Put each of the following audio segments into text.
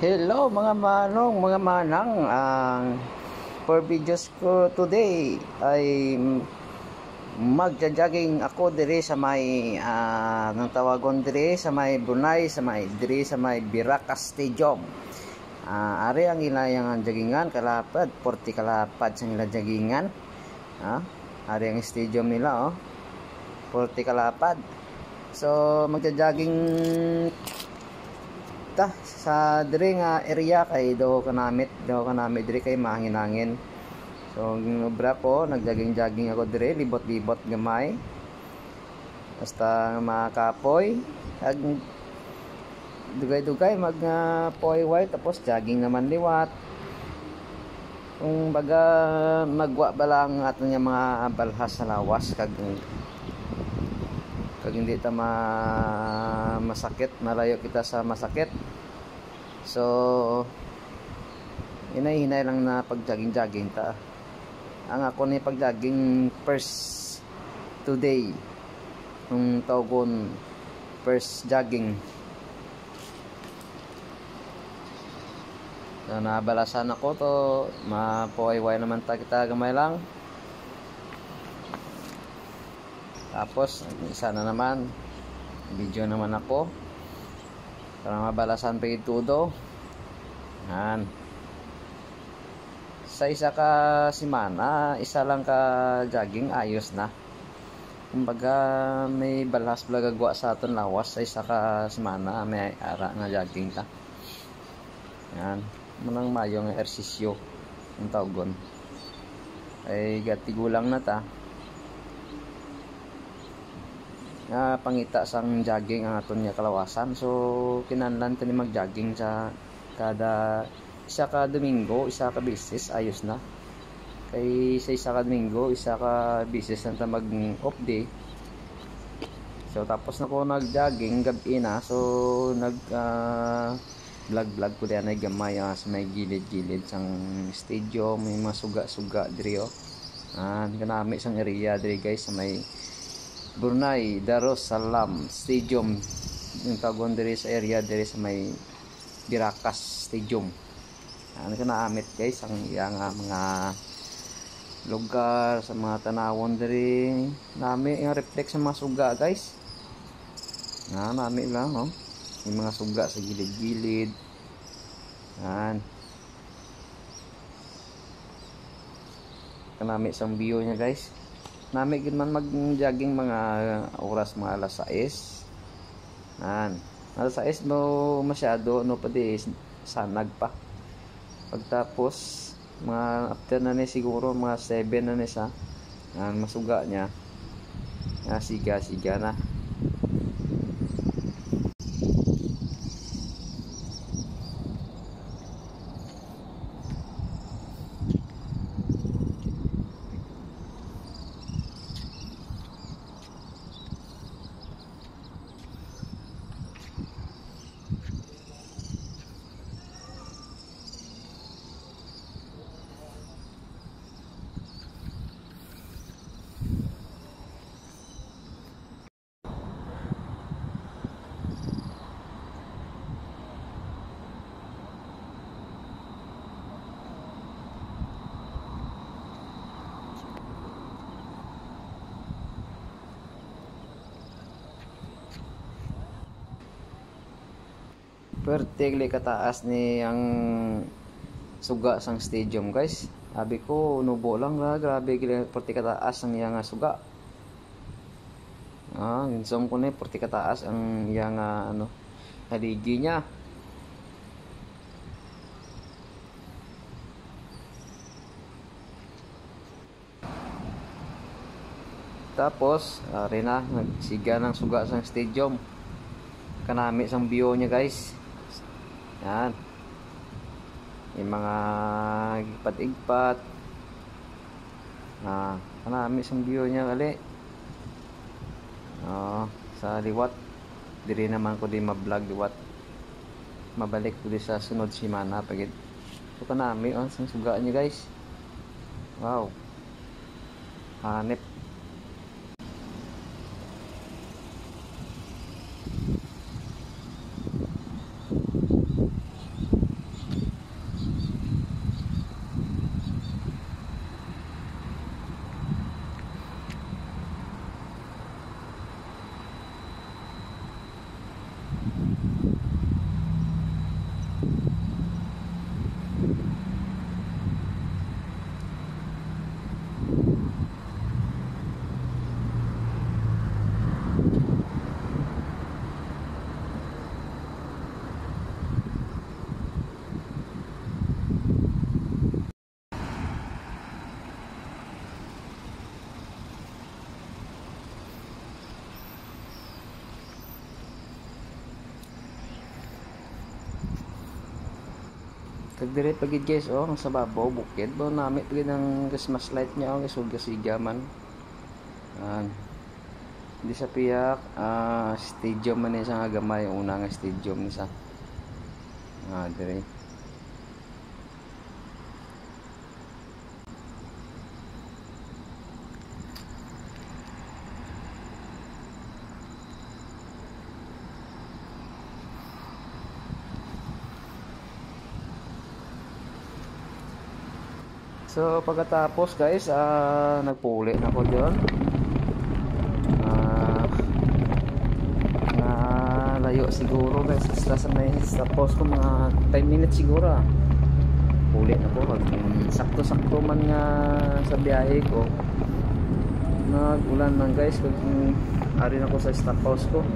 Hello mga manong, mga manang. For videos ko today ay magja-jogging ako dire sa may nang tawagon dire sa may Brunei, sa may dire sa may Biracas Stadium. Ari ang ilayang joggingan kalapad, 40 kalapad sa ilang joggingan. Ari ang stadium nila 40 kalapad. So magja-jogging sa dire nga area kay do kanamit dire kay mahangin-hangin. So obra ko nagjogging ako dire, libot-libot gamay basta makapoy ag dugay-dugay mag poy white tapos jogging naman liwat. Kung baga magwa ba lang ato nga mga balhas sa lawas kag hindi ta masakit, malayo kita sa masakit. So hinay-hinay lang na pag-jogging ta. Ang ako ni pag-jogging first today nung tawgon first jogging. So nabalasan ako to, mapuwayway naman ta kita gamay lang. Tapos isa na naman video naman ako para mabalasan pa itudo. Yan. Sa isa ka simana, isa lang ka jogging ayos na. Kumbaga may balas blagagwa sa aton lawas sa isa ka simana may ara nga jogging ta. Yan. Munang mayo nga ehersisyo ang tawgon. Ay gatigulang na ta. Pangita sang jogging ang aton nga kalawasan. So kinahanglan tani mag-jogging sa kada isa ka Domingo, isa ka beses ayos na. Kay sa isa ka Domingo, isa ka beses na ta mag off day. So tapos na ko nag-jogging gabi na. So vlog ko diyan ay gamay sa may gilid-gilid sang stadium, may mga suga-suga diri kanami sang area diri guys sa may Brunei Darussalam Stadium, yung tawgon diri sa area diri sa may Biracas Stadium. Kanaamit guys ang iyang mga lugar sa mga tanawon diri. Nami yung reflect sa mga suga guys. Nami lang yung mga suga sa gilid-gilid. Kanami sang view niya guys. Nami gid man mag-jogging mga oras mga alas 6. Alas 6 mo masyado no pa di sanag pa. Pagtapos mga after na ni siguro mga 7 na ni sa masuga niya. Siga na. Pertigli kataas ni ang suga sang stadium guys. Sabi ko nubo lang grabe gila 40 kataas ang iyang suga. Insom ko ni 40 kataas ang iyang haligi niya. Tapos ari na nagsiga ng suga sang stadium. Kanami sang view niya guys. Yan. Yung mga igpat-igpat. Kanami sang view niya gali. Sa liwat. Diri naman ko di ma-vlog liwat. Mabalik ko di sa sunod simana pagid. So kanami sang suga niya guys. Wow. Hanep. Kagdire pagid guys, oh, sa babaw bukid bo nami pagid ang Christmas light niya, oh, isog gasiga man. Di sa piyak, stadium man isa nga gamay, una nga stadium ni sa. Dire. So pagkatapos guys, nagpuli na ako doon. Layo siguro guys, sa may tapos ko mga 10 minutes siguro. Puli na ko, sakto-sakto man nga sa biyahe ko. Nag-ulan man guys, kung ari na ko sa stop house ko.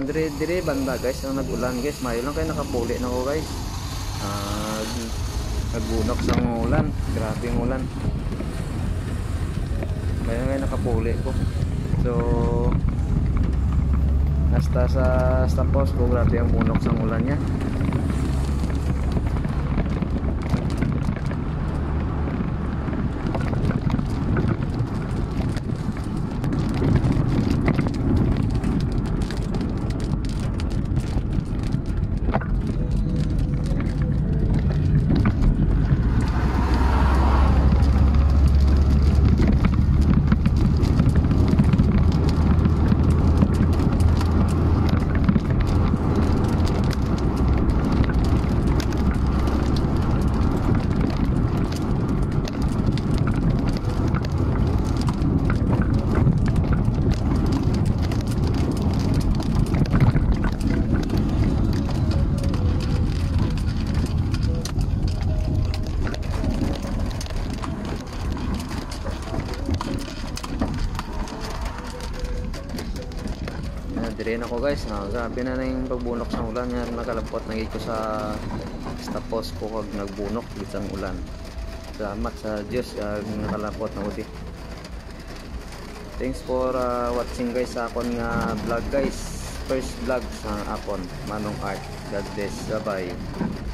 Dire banda guys, ang nagulan guys, mayo lang kayo nakapuli na ko guys. Nagunok sa ulan, grabe ang ulan. Mayo lang kayo nakapuli ko. So hasta sa stapos ko, grabe ang bunok sa ulan niya. dire na ko guys, grabe na yung pagbunok sa ulan nga nakalapot na ko sa tapos ko kag nagbunok sa ulan. Salamat sa Diyos nakalapot na uti. Thanks for watching guys sa akon nga vlog guys. First vlog sa akon Manong Art. God bless. Bye bye.